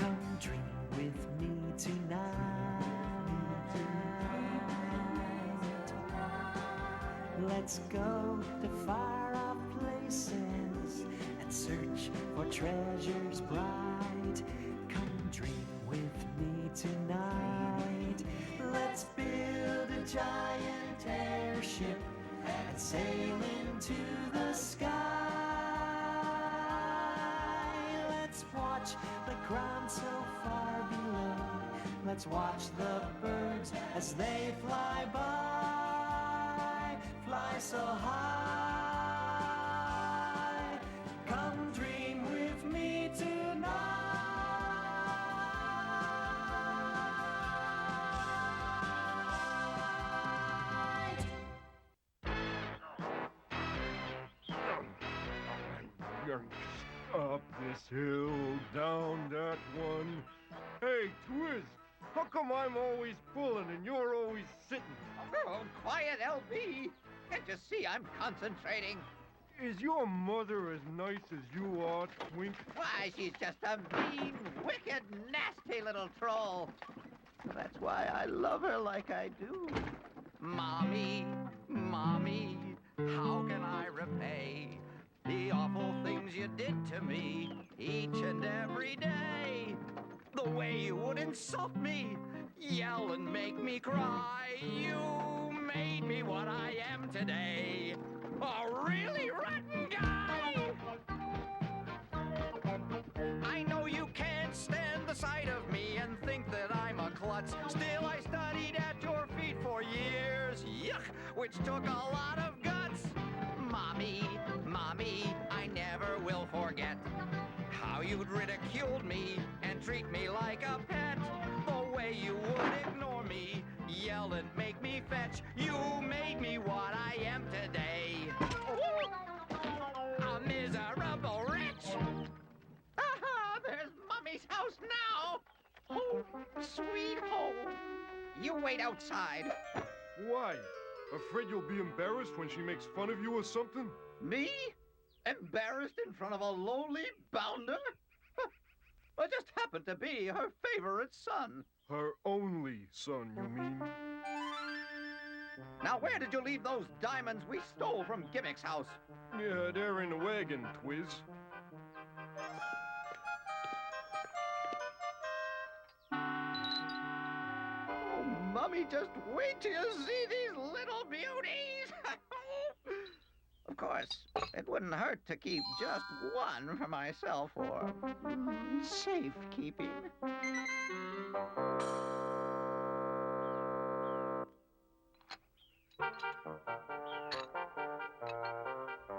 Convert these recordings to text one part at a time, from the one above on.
Come dream with me tonight. Let's go to far-off places and search for treasures bright. Come dream with me tonight. Let's build a giant airship and sail into the sky. Let's watch the ground so far below. Let's watch the birds as they fly by, fly so high. Come dream with me tonight. Up this hill, down that one. Hey, Twiz, how come I'm always pulling and you're always sitting? Oh, quiet, LB. Can't you see I'm concentrating? Is your mother as nice as you are, Twink? Why, she's just a mean, wicked, nasty little troll. That's why I love her like I do. Mommy, Mommy, how can I repay the awful things you did to me each and every day? The way you would insult me, yell and make me cry. You made me what I am today, a really rotten guy. I know you can't stand the sight of me and think that I'm a klutz. Still, I studied at your feet for years, yuck, which took a lot of guts. Mommy, Mommy, I never will forget how you'd ridiculed me and treat me like a pet. The way you would ignore me, yell and make me fetch. You made me what I am today, a miserable wretch. Aha, there's Mommy's house now. Oh, sweet home. You wait outside. Why? Afraid you'll be embarrassed when she makes fun of you or something? Me? Embarrassed in front of a lowly bounder? I just happened to be her favorite son. Her only son, you mean? Now, where did you leave those diamonds we stole from Gimmick's house? Yeah, they're in the wagon, Twiz. Oh, Mommy, just wait till you see these little beauties. Of course, it wouldn't hurt to keep just one for myself for safekeeping.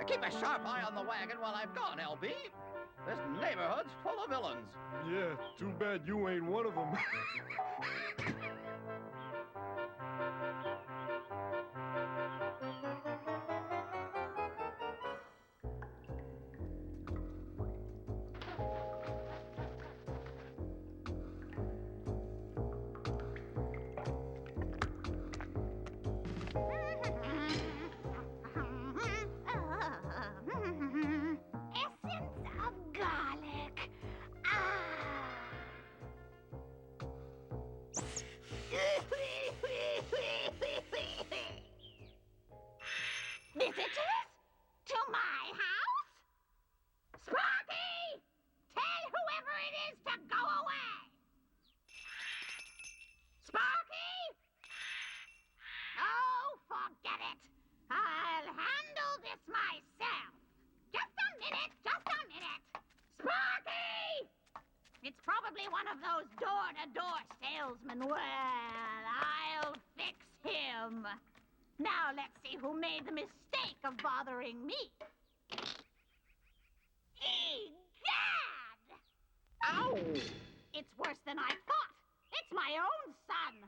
Keep a sharp eye on the wagon while I'm gone, LB. This neighborhood's full of villains. Yeah, too bad you ain't one of them. Essence of garlic. Ah! Visitors to my house? Sparky! Tell whoever it is to go away! Sparky! Oh, forget it. I'll handle this myself. Just a minute, just a minute. Sparky! It's probably one of those door-to-door salesmen. Well, I'll fix him. Now let's see who made the mistake of bothering me. Egad! Ow! It's worse than I thought. It's my own son.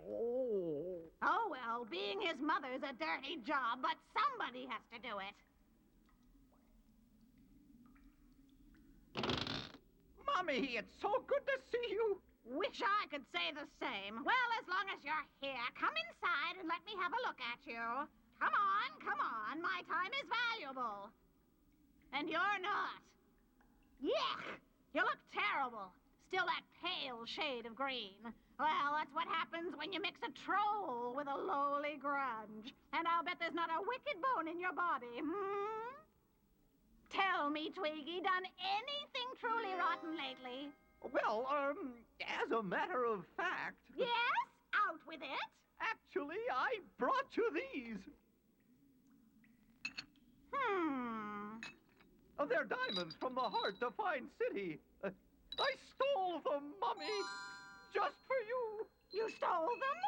Oh. Oh, well, being his mother's a dirty job, but somebody has to do it. Mommy, it's so good to see you. Wish I could say the same. Well, as long as you're here, come inside and let me have a look at you. Come on, come on. My time is valuable. And you're not. Yuck! You look terrible. still that pale shade of green. Well, that's what happens when you mix a troll with a lowly grunge. And I'll bet there's not a wicked bone in your body, hmm? Tell me, Tweegie, done anything truly rotten lately? Well, as a matter of fact... Yes? Out with it? Actually, I brought you these. They're diamonds from the heart-to-find city. I stole them, Mummy, just for you. You stole them?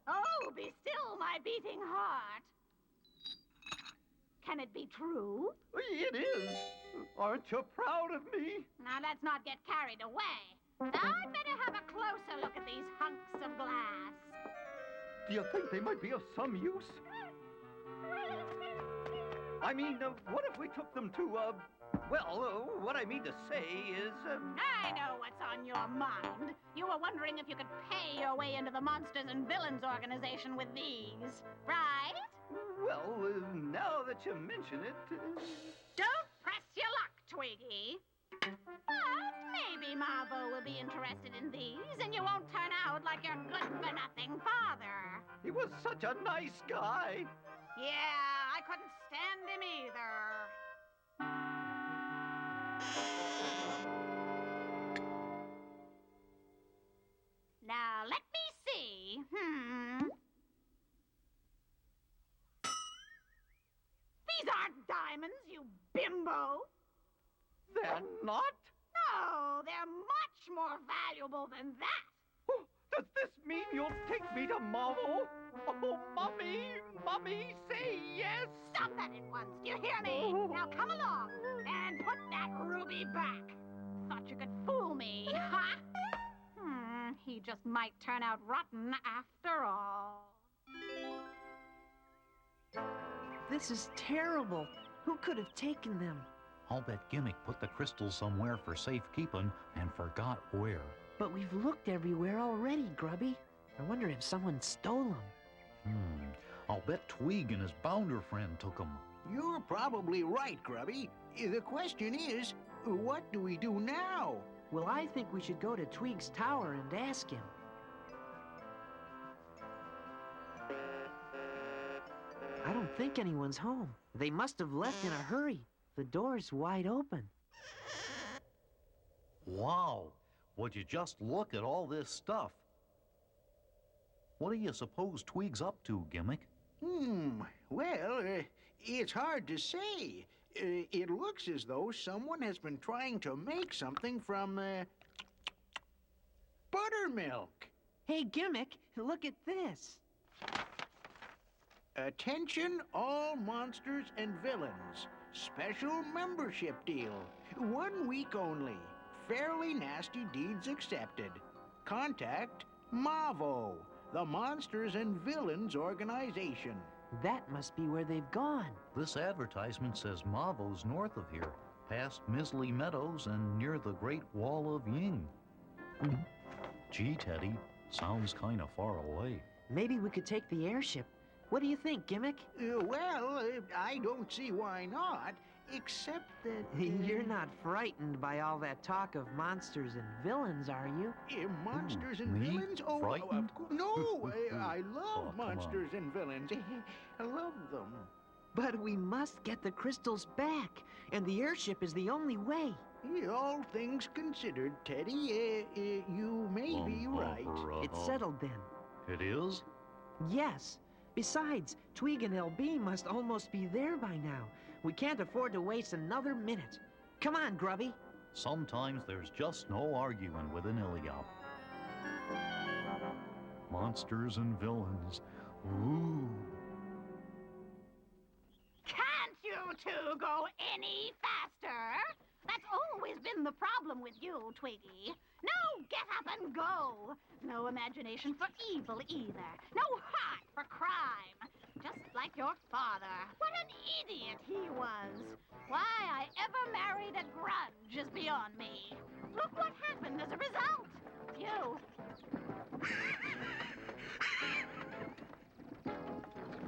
Oh, be still, my beating heart. Can it be true? It is. Aren't you proud of me? Now, let's not get carried away. I'd better have a closer look at these hunks of glass. Do you think they might be of some use? I mean, what if we took them to, what I mean to say is, I know what's on your mind. You were wondering if you could pay your way into the Monsters and Villains organization with these, right? Well, now that you mention it... Don't press your luck, Tweegie. But maybe Marvo will be interested in these, and you won't turn out like your good-for-nothing father. He was such a nice guy. Yeah, I couldn't stand him either. Now, let me see. These aren't diamonds, you bimbo. They're not? No, they're much more valuable than that. Oh, does this mean you'll take me to Marvel? Oh, Mummy, say yes. Stop that at once, do you hear me? Now come along and put that ruby back. Thought you could fool me, huh? He just might turn out rotten after all. This is terrible. Who could have taken them? I'll bet Gimmick put the crystals somewhere for safekeeping and forgot where. But we've looked everywhere already, Grubby. I wonder if someone stole them. I'll bet Tweeg and his bounder friend took them. You're probably right, Grubby. The question is, what do we do now? Well, I think we should go to Tweeg's tower and ask him. I don't think anyone's home. They must have left in a hurry. The door's wide open. Wow! Would you just look at all this stuff? What do you suppose Tweeg's up to, Gimmick? Well, it's hard to say. It looks as though someone has been trying to make something from, buttermilk. Hey, Gimmick, look at this. Attention all monsters and villains. Special membership deal. 1 week only. Fairly nasty deeds accepted. Contact MAVO, the Monsters and Villains Organization. That must be where they've gone. This advertisement says Mavo's north of here, past Misley Meadows and near the Great Wall of Ying. Gee, Teddy, sounds kind of far away. Maybe we could take the airship. What do you think, Gimmick? Well, I don't see why not, except that... You're not frightened by all that talk of monsters and villains, are you? Monsters and me? villains? Oh, Frightened? no, I love come monsters and villains. I love them. But we must get the crystals back, and the airship is the only way. All things considered, Teddy, you may be right. It's settled then. It is? Yes. Besides, Tweeg and LB must almost be there by now. We can't afford to waste another minute. Come on, Grubby. Sometimes there's just no arguing with an Iliop. Monsters and villains. Ooh. Can't you two go any faster? That's always been the problem with you, Tweegie. No get up and go. No imagination for evil either. No heart for crime. Just like your father. What an idiot he was. Why I ever married a grudge is beyond me. Look what happened as a result. You.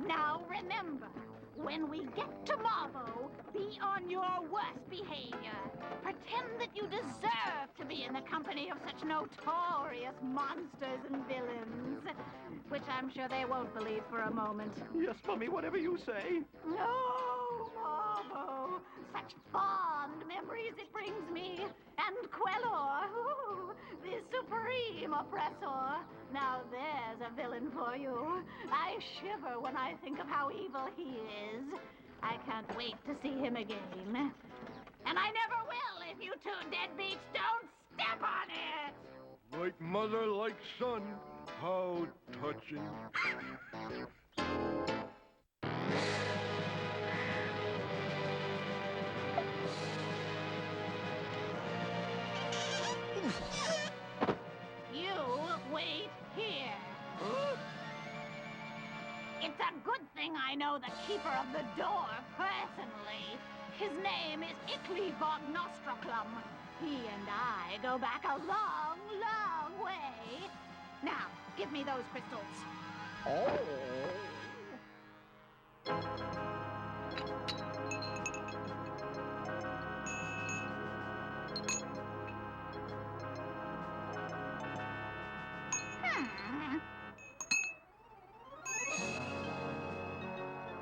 Now remember, When we get to Marvo, be on your worst behavior. Pretend that you deserve to be in the company of such notorious monsters and villains. Which I'm sure they won't believe for a moment. Yes, Mummy, whatever you say. Oh, Marvo! Such fond memories it brings me. And Quellor, ooh, the supreme oppressor. Now there's a villain for you. I shiver when I think of how evil he is. I can't wait to see him again. And I never will if you two deadbeats don't step on it! Like mother, like son. How touching. You wait here. It's a good thing I know the keeper of the door personally. His name is Ickley-Bog Nostroclum. He and I go back a long, long way. Now, give me those crystals. Oh.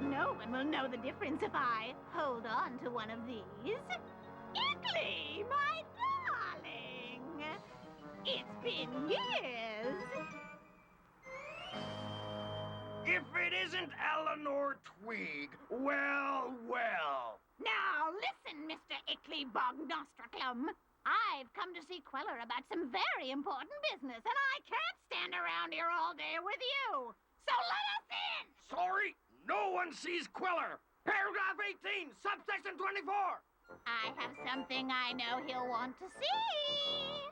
No one will know the difference if I hold on to one of these. Ickley, my darling! It's been years. If it isn't Eleanor Tweeg, well, well. Now, listen, Mr. Ickley-Bog Nostroclum. I've come to see Queller about some very important business, and I can't stand around here all day with you. So let us in! Sorry, no one sees Queller. Paragraph 18, subsection 24. I have something I know he'll want to see.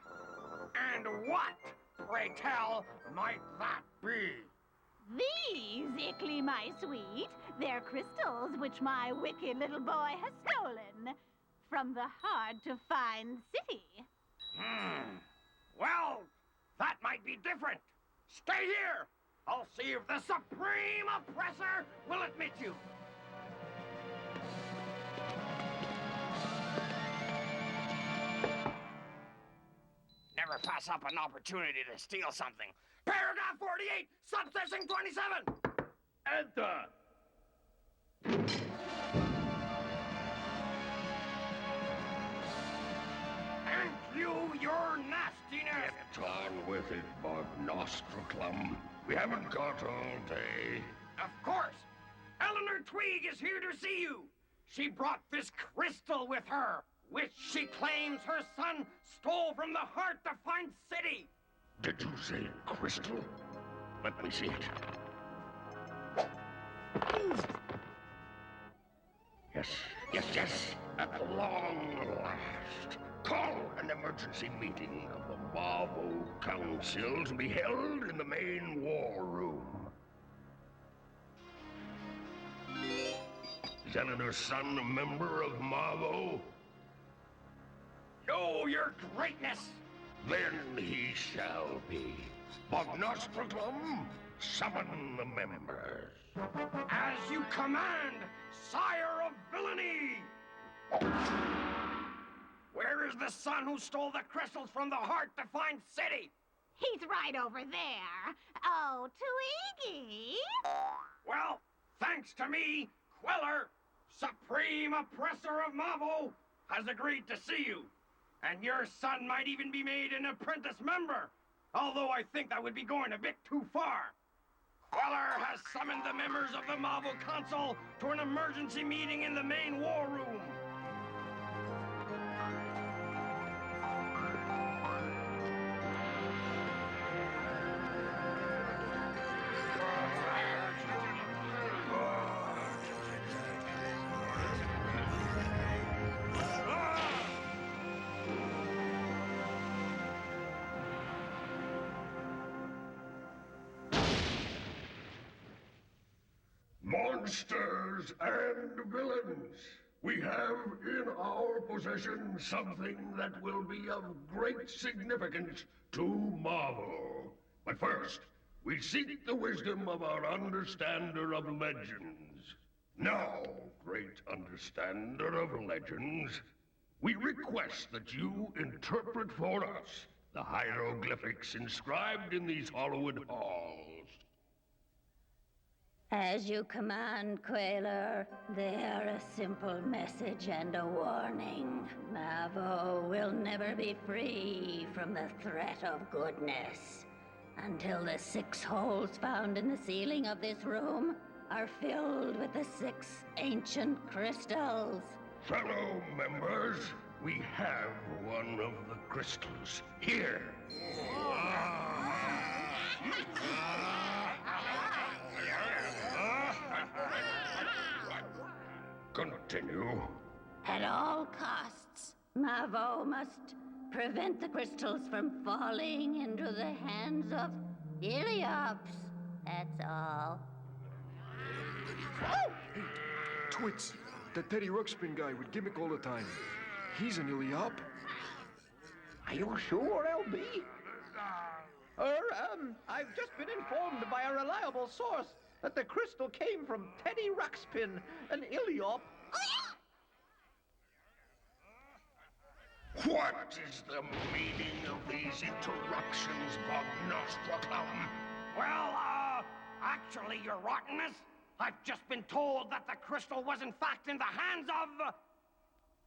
And what, pray tell, might that be? These, Ickley, my sweet, they're crystals which my wicked little boy has stolen from the hard-to-find city. Well, that might be different. Stay here. I'll see if the supreme oppressor will admit you. Never pass up an opportunity to steal something. Paragraph 48, subsection 27. Enter. Thank you, your nastiness. Get on with it, Bog Nostroclum. We haven't got all day. Of course. Eleanor Tweeg is here to see you. She brought this crystal with her, which she claims her son stole from the hard-to-find city. Did you say crystal? Let me see it. Yes. At long last. Call an emergency meeting of the Marvo Council to be held in the main war room. Is Eleanor's son a member of Marvo? No, your greatness. Then he shall be. Bog Nostroclum, summon the members. As you command, sire of villainy! Where is the son who stole the crystals from the hard-to-find city? He's right over there. Oh, Tweegie. Well, thanks to me, Queller, supreme oppressor of Mavo, has agreed to see you. And your son might even be made an apprentice member, although I think that would be going a bit too far. Queller has summoned the members of the Marvel Council to an emergency meeting in the main war room. Monsters and villains, we have in our possession something that will be of great significance to Marvel. But first, we seek the wisdom of our understander of legends. Now, great understander of legends, we request that you interpret for us the hieroglyphics inscribed in these Hollywood halls. As you command, Queller, they are a simple message and a warning. Mavo will never be free from the threat of goodness until the 6 holes found in the ceiling of this room are filled with the 6 ancient crystals. Fellow members, we have one of the crystals here. Continue. At all costs, Mavo must prevent the crystals from falling into the hands of Iliops. That's all. Hey, Twix, that Teddy Ruxpin guy with gimmick all the time. He's an Iliop. Are you sure, LB? I've just been informed by a reliable source that the crystal came from Teddy Ruxpin, an Iliop. What is the meaning of these interruptions, Bob Nostradamus? Well, actually, Your Rottenness, I've just been told that the crystal was in fact in the hands of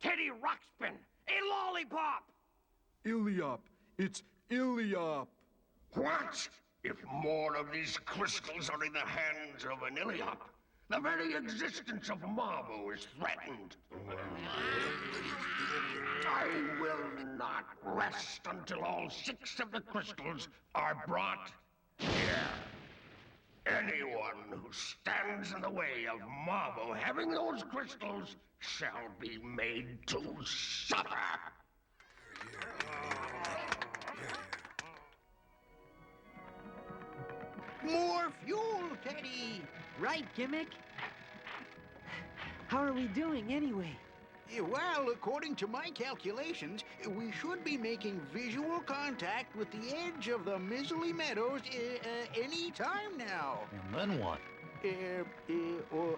Teddy Ruxpin, a lollipop. Iliop. It's Iliop. What? If more of these crystals are in the hands of an Iliop, the very existence of Mavo is threatened. I will not rest until all 6 of the crystals are brought here. Anyone who stands in the way of Mavo having those crystals shall be made to suffer. More fuel, Teddy! Right, Gimmick? How are we doing, anyway? Well, according to my calculations, we should be making visual contact with the edge of the Mizzly Meadows any time now. And then what?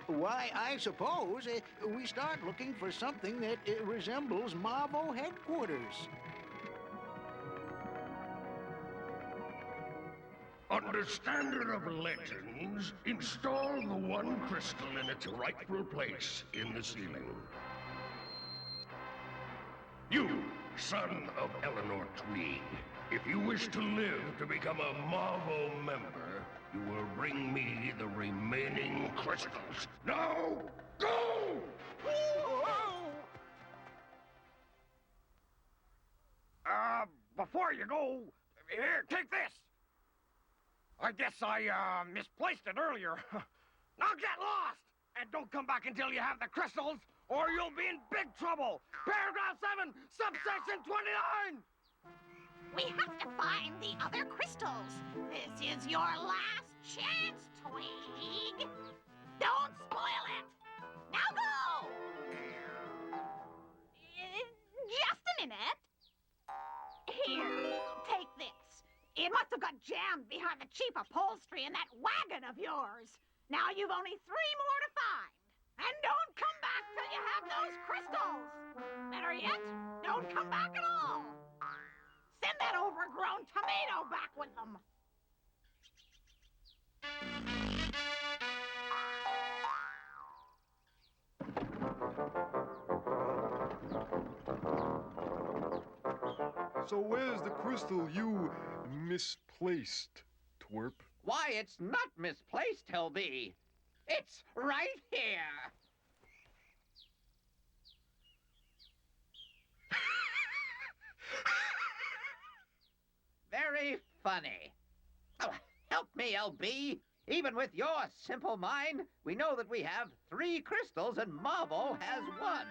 Why, I suppose we start looking for something that resembles Mavo headquarters. Understander of legends, install the one crystal in its rightful place in the ceiling. You, son of Eleanor Tweeg, if you wish to live to become a Mavo member, you will bring me the remaining crystals. Now, go! Before you go, here, take this. I guess I, misplaced it earlier. Now get lost! And don't come back until you have the crystals, or you'll be in big trouble! Paragraph 7, subsection 29! We have to find the other crystals. This is your last chance, Tweeg. Don't spoil it. Now go! Just a minute. Here, take this. It must have got jammed behind the cheap upholstery in that wagon of yours. Now you've only 3 more to find. And don't come back till you have those crystals. Better yet, don't come back at all. Send that overgrown tomato back with them. So where's the crystal you misplaced, Twerp? Why, it's not misplaced, LB. It's right here. Very funny. Oh, help me, LB. Even with your simple mind, we know that we have 3 crystals and Mavo has 1.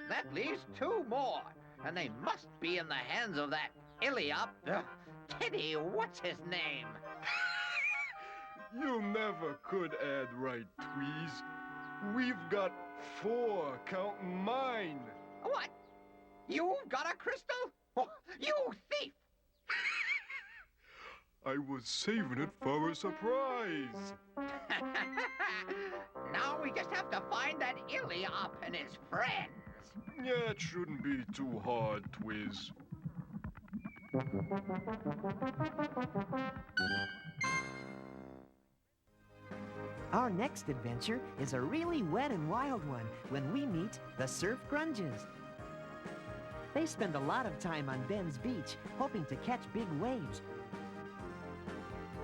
That leaves 2 more, and they must be in the hands of that Iliop. Teddy, what's his name? You never could add right, Tweez. We've got 4, counting mine. What? You've got a crystal? Oh, you thief! I was saving it for a surprise. Now we just have to find that Illiop and his friends. Yeah, it shouldn't be too hard, Twiz. Our next adventure is a really wet and wild one when we meet the Surf Grunges. They spend a lot of time on Ben's beach, hoping to catch big waves.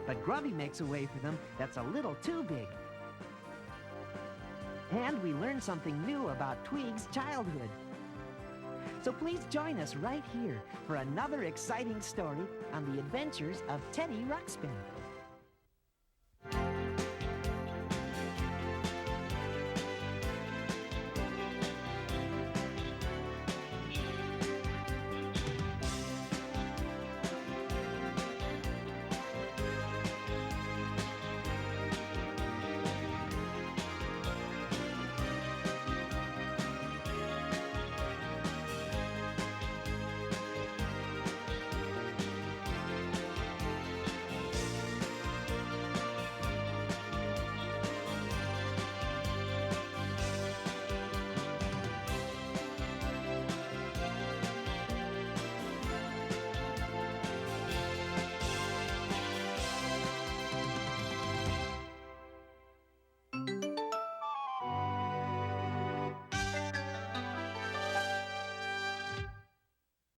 But Grubby makes a way for them that's a little too big. And we learn something new about Tweeg's childhood. So please join us right here for another exciting story on the adventures of Teddy Ruxpin.